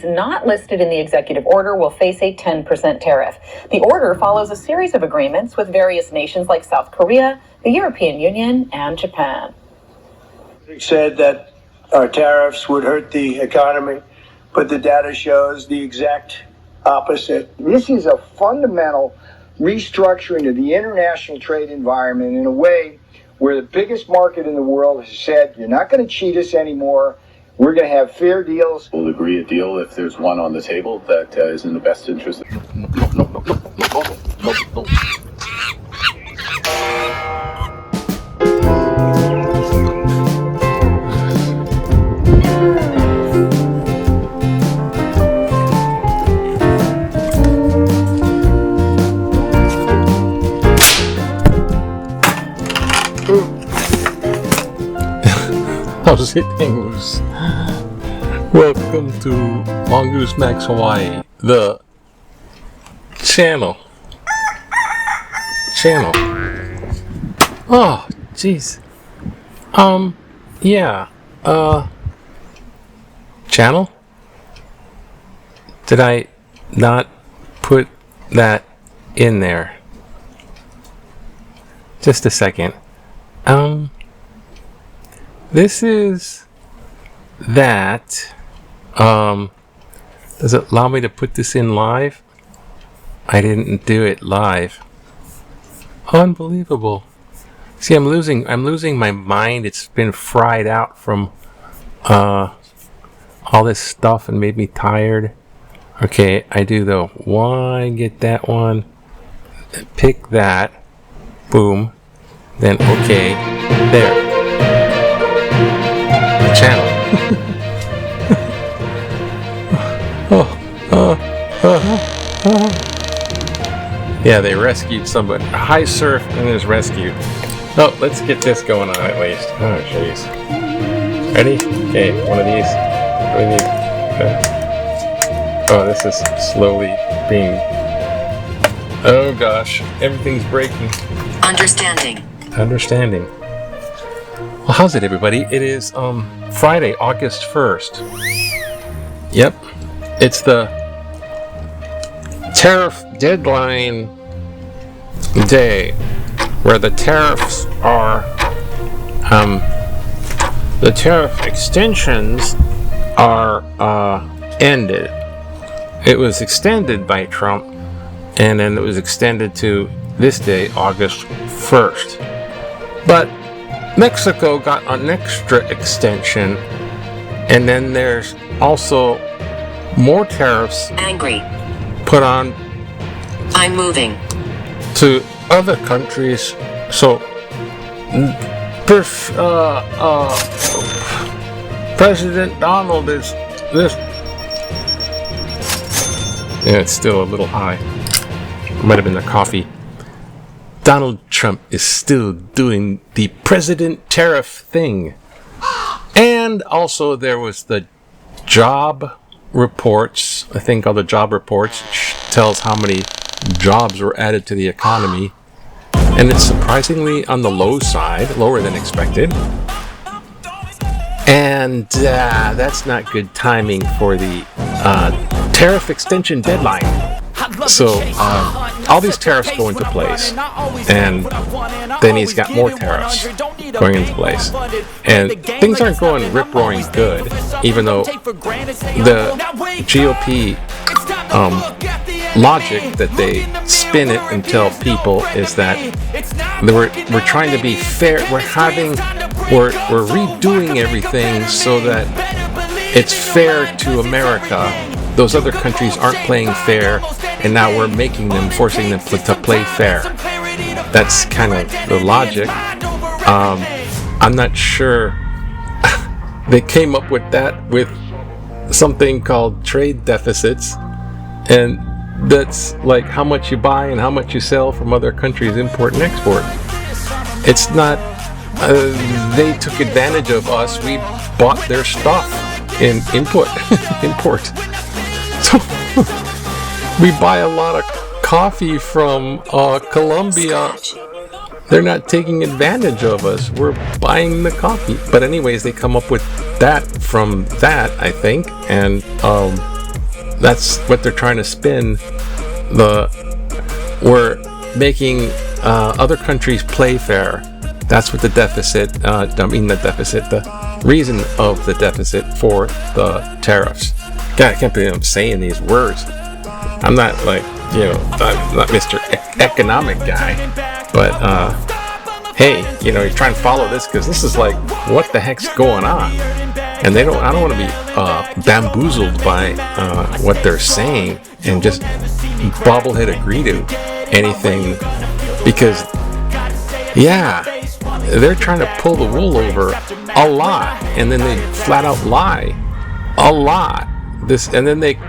Not listed in the executive order will face a 10% tariff. The order follows a series of agreements with various nations like South Korea, the European Union, and Japan. They said that our tariffs would hurt the economy, but the data shows the exact opposite. This is a fundamental restructuring of the international trade environment in a way where the biggest market in the world has said, you're not going to cheat us anymore. We're going to have fair deals. We'll agree a deal if there's one on the table that is in the best interest. How's it, English? Welcome to Mongoose Max Hawaii, the channel. Oh, jeez. Yeah. Channel? Did I not put that in there? Just a second. This is that. Does it allow me to put this in live? I didn't do it live. Unbelievable. See, I'm losing my mind. It's been fried out from all this stuff and made me tired. Okay, I do though. Why get that one? Pick that. Boom. Then okay. There. Channel. Yeah, they rescued somebody. High surf and is rescued. Oh, let's get this going on at least. Oh, jeez. Ready? Okay, one of these. What do we need? Oh, this is slowly being... Oh gosh, everything's breaking. Understanding. Well, how's it, everybody? It is Friday, August 1st. Yep, it's the tariff deadline day, where the tariffs are, the tariff extensions are ended. It was extended by Trump, and then it was extended to this day, August 1st. But Mexico got an extra extension, and then there's also more tariffs put on I'm moving to other countries. So President Donald is this. Yeah, it's still a little high. Might have been the coffee. Donald Trump is still doing the president tariff thing. And also there was the job reports. I think all the job reports tells how many jobs were added to the economy. And it's surprisingly on the low side, lower than expected. And that's not good timing for the tariff extension deadline. So all these tariffs go into place, and then he's got more tariffs going into place, and things aren't going rip-roaring good, even though the GOP logic that they spin it and tell people is that we're trying to be fair. We're redoing everything so that it's fair to America. Those other countries aren't playing fair, and now we're forcing them to play fair. That's kind of the logic. I'm not sure they came up with that with something called trade deficits, and that's like how much you buy and how much you sell from other countries, import and export. It's not, they took advantage of us. We bought their stuff in import. So we buy a lot of coffee from Colombia they're not taking advantage of us. We're buying the coffee. But anyways, they come up with that from that, I think, and that's what they're trying to spin. We're making other countries play fair. That's what the reason of the deficit for the tariffs. God, I can't believe I'm saying these words. I'm not like, I'm not Mr. Economic guy, but hey, you're trying to follow this because this is like, what the heck's going on? And I don't want to be bamboozled by what they're saying and just bobblehead agree to anything, because they're trying to pull the wool over a lot, and then they flat out lie a lot. And then they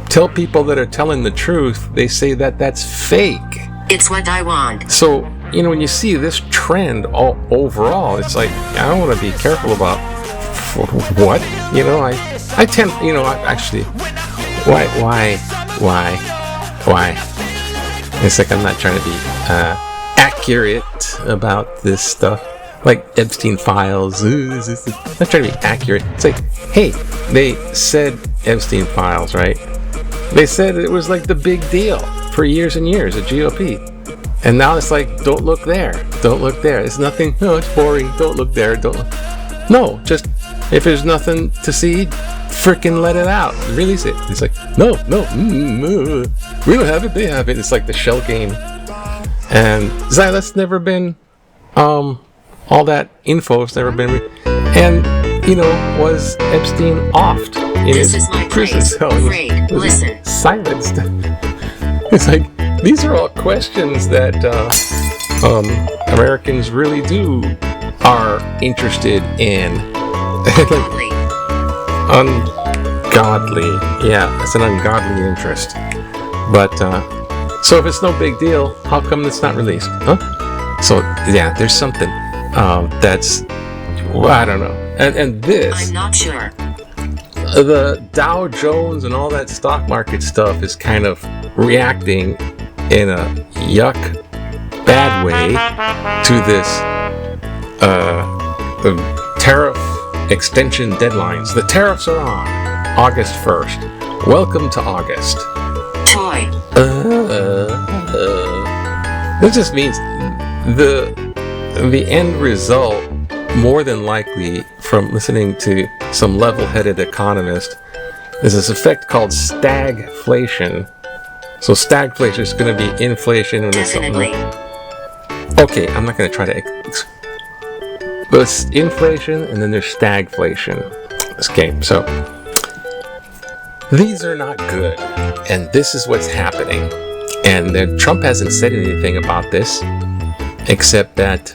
tell people that are telling the truth, they say that that's fake. It's what I want. So, when you see this trend all overall, it's like, I don't want to be careful about what, I tend, actually, why? It's like, I'm not trying to be accurate about this stuff, like Epstein files. I'm not trying to be accurate. It's like, hey, they said Epstein files, right? They said it was like the big deal for years and years at GOP. And now it's like, don't look there. Don't look there. It's nothing. No, it's boring. Don't look there. Don't look. No, just if there's nothing to see, freaking let it out. Release it. It's like, no. We don't have it. They have it. It's like the shell game. And that's never been, all that info has never been, and, was Epstein offed in his prison cell? Listen. Silenced. It's like, these are all questions that Americans really are interested in. Ungodly. Yeah, it's an ungodly interest. But, so if it's no big deal, how come it's not released? Huh? So, there's something that's, I don't know. And this... I'm not sure. The Dow Jones and all that stock market stuff is kind of reacting in a bad way to this tariff extension deadlines. The tariffs are on August 1st. Welcome to August. Toy. This just means the end result, more than likely, from listening to some level-headed economist, is this effect called stagflation. So stagflation is going to be inflation when it's something. Okay, I'm not going to try to. But it's inflation, and then there's stagflation. Okay, so these are not good, and this is what's happening. And then Trump hasn't said anything about this, except that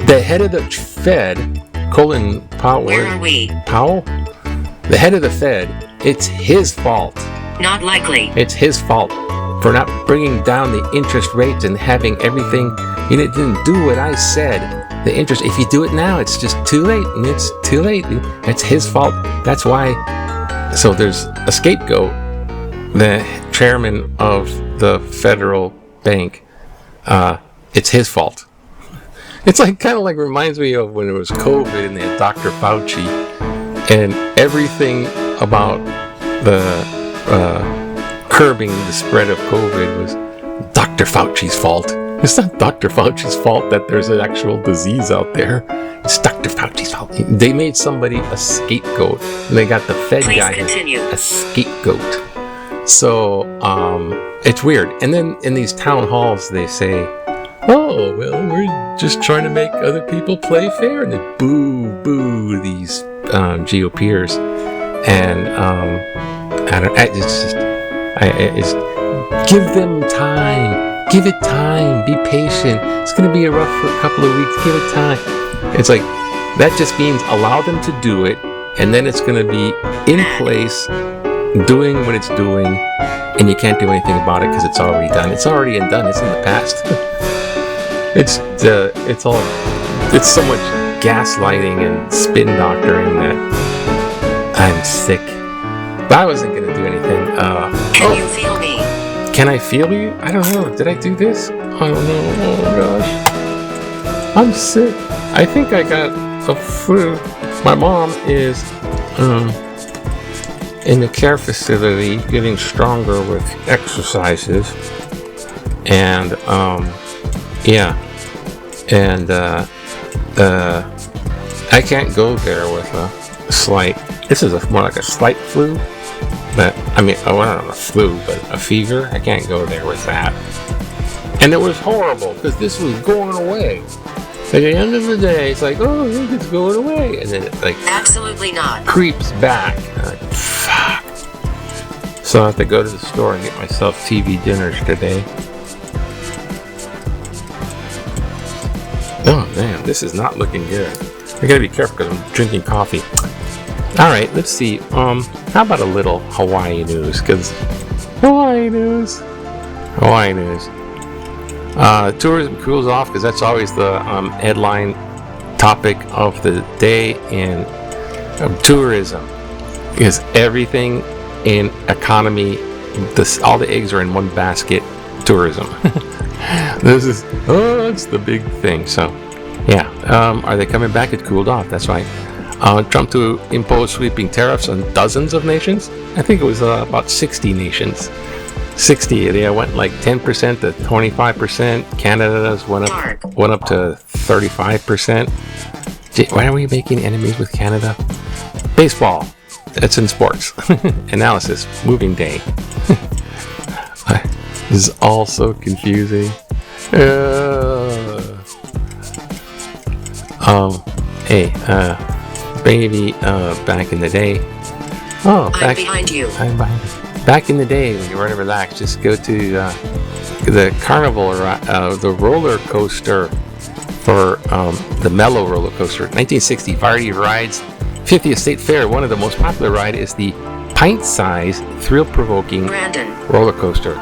the head of the Fed, Colin Powell. Where are we? Powell? The head of the Fed, it's his fault. Not likely. It's his fault for not bringing down the interest rates and having everything. You didn't do what I said. The interest, if you do it now, it's just too late, and it's too late. It's his fault. That's why. So there's a scapegoat. The chairman of the federal bank, it's his fault. It's like kind of like reminds me of when it was COVID and they had Dr. Fauci, and everything about the curbing the spread of COVID was Dr. Fauci's fault. It's not Dr. Fauci's fault that there's an actual disease out there. It's Dr. Fauci's fault. They made somebody a scapegoat, and they got the Fed guy a scapegoat. So it's weird. And then in these town halls, they say, "Oh, well, we're just trying to make other people play fair," and they boo these GOPers. And it's give them time. Give it time. Be patient. It's going to be rough for a couple of weeks. Give it time. It's like, that just means allow them to do it, and then it's going to be in place, doing what it's doing, and you can't do anything about it because it's already done. It's already done. It's in the past. It's so much gaslighting and spin doctoring that I'm sick. But I wasn't going to do anything. Can you feel me? Can I feel you? I don't know. Did I do this? I don't know. Oh gosh. I'm sick. I think I got a flu. My mom is in the care facility getting stronger with exercises. And I can't go there with a slight. This is more like a slight flu. But I mean, not a flu, but a fever. I can't go there with that. And it was horrible because this was going away. At the end of the day, it's like, oh, look, it's going away, and then it like Absolutely not. creeps back. And I'm like, fuck. So I have to go to the store and get myself TV dinners today. Oh man, this is not looking good. I gotta be careful because I'm drinking coffee. All right, let's see. How about a little Hawaii news? Because Hawaii news. Tourism cools off because that's always the headline topic of the day in tourism. Because everything in economy, all the eggs are in one basket. Tourism. It's the big thing. So, yeah. Are they coming back? It cooled off. That's right. Trump to impose sweeping tariffs on dozens of nations. I think it was about 60 nations. 60. They went like 10% to 25%. Canada's went up to 35%. Why are we making enemies with Canada? Baseball. That's in sports. Analysis. Moving day. This is all so confusing. Baby, back in the day. I'm behind you. I'm behind you. Back in the day, when you want to relax, just go to the carnival, the roller coaster for the Mellow roller coaster. 1960 variety rides, 50th State Fair. One of the most popular ride is the pint-sized, thrill-provoking roller coaster.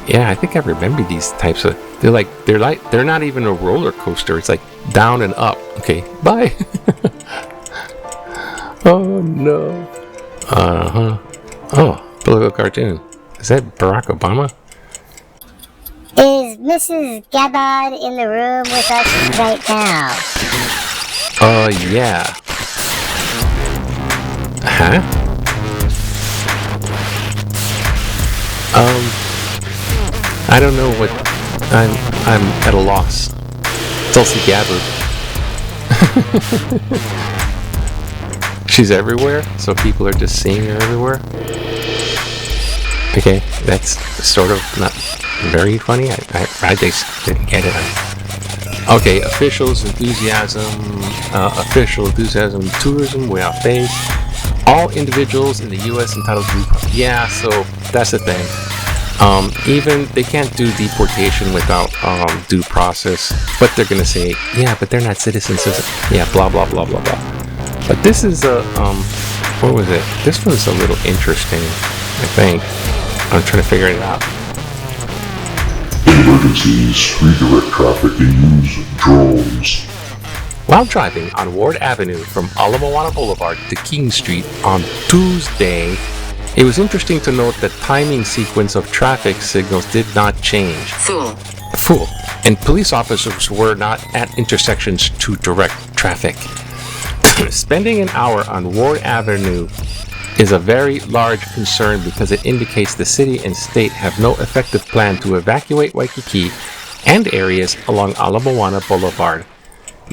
Yeah, I think I remember these types of. They're not even a roller coaster. It's like down and up. Okay, bye. Oh no. Oh, political cartoon. Is that Barack Obama? Is Mrs. Gabbard in the room with us right now? Yeah. Huh? I don't know what. I'm at a loss. Tulsi Gabbard. She's everywhere, so people are just seeing her everywhere. Okay, that's sort of not very funny. I just didn't get it. Okay, official enthusiasm, tourism, way off base. All individuals in the U.S. entitled to. Yeah, so that's the thing. Even they can't do deportation without due process, but they're gonna say, yeah, but they're not citizens. Yeah, blah blah blah blah blah. But this is what was it? This one's a little interesting, I think. I'm trying to figure it out. Emergencies, redirect traffic and use drones. While driving on Ward Avenue from Ala Moana Boulevard to King Street on Tuesday, it was interesting to note that timing sequence of traffic signals did not change. Fool. And police officers were not at intersections to direct traffic. Spending an hour on Ward Avenue is a very large concern because it indicates the city and state have no effective plan to evacuate Waikiki and areas along Ala Moana Boulevard.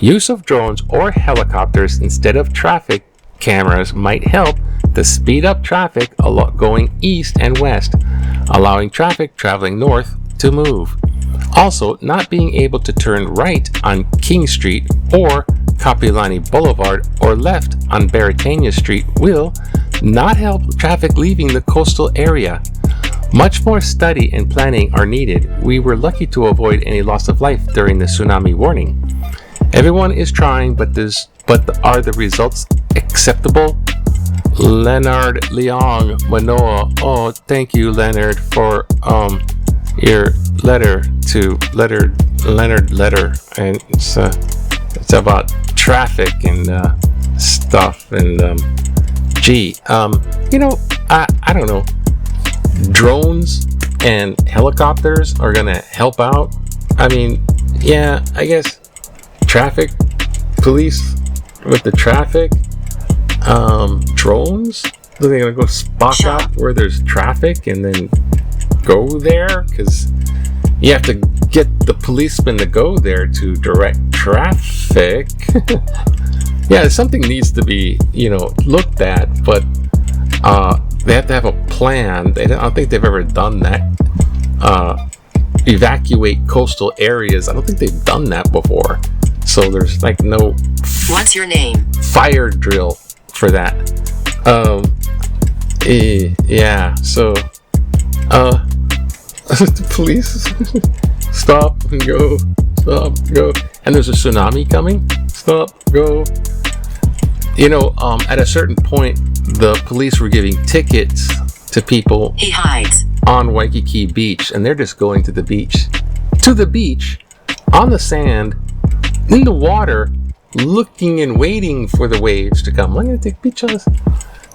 Use of drones or helicopters instead of traffic cameras might help to speed up traffic going east and west, allowing traffic traveling north to move. Also, not being able to turn right on King Street or Kapilani Boulevard or left on Baratania Street will not help traffic leaving the coastal area. Much more study and planning are needed. We were lucky to avoid any loss of life during the tsunami warning. Everyone is trying, but are the results acceptable? Leonard Leong Manoa. Oh, thank you, Leonard, for your letter to Leonard letter, and it's about traffic and stuff, and I don't know, drones and helicopters are gonna help out. I mean, yeah, I guess traffic police with the traffic, drones. They're gonna go spot out where there's traffic and then go there, because you have to get the policemen to go there to direct traffic. Yeah, something needs to be, looked at, but they have to have a plan. I don't think they've ever done that. Evacuate coastal areas. I don't think they've done that before. So there's like no What's your name? Fire drill for that. Yeah, so the police stop and go, and there's a tsunami coming. Stop, go. At a certain point, the police were giving tickets to people He hides on Waikiki Beach, and they're just going to the beach, on the sand, in the water, looking and waiting for the waves to come. I'm gonna take pictures.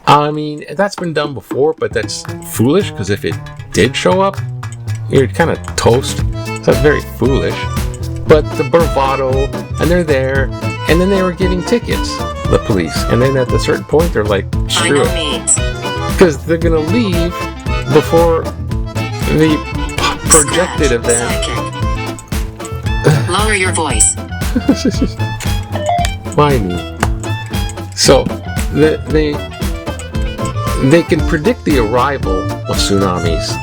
I mean, that's been done before, but that's foolish, because if it did show up, you're kind of toast. So that's very foolish. But the bravado, and they're there, and then they were giving tickets, the police, and then at a certain point they're like, screw it, because they're gonna leave before the projected event. Lower your voice. Why me? So they can predict the arrival of tsunamis.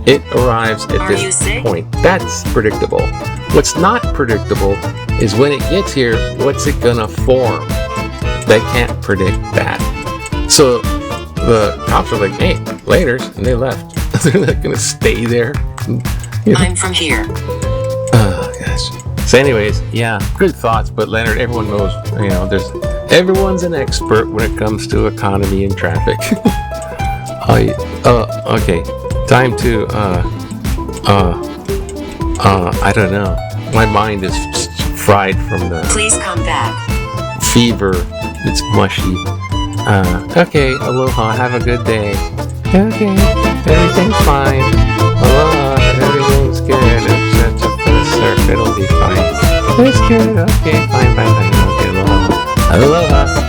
It arrives at this point. That's predictable. What's not predictable is when it gets here, what's it gonna form? They can't predict that. So the cops are like, hey, laters, and they left. They're not gonna stay there. I'm from here. Oh gosh. So anyways, yeah, good thoughts, but Leonard, everyone knows, everyone's an expert when it comes to economy and traffic. Okay. Time to, I don't know. My mind is fried from the Please come back. fever. It's mushy. Okay, aloha, have a good day. Okay, everything's fine. Aloha, everything's good. It's up for the surf, it'll be fine. It's good, okay, fine. Okay, aloha. Aloha.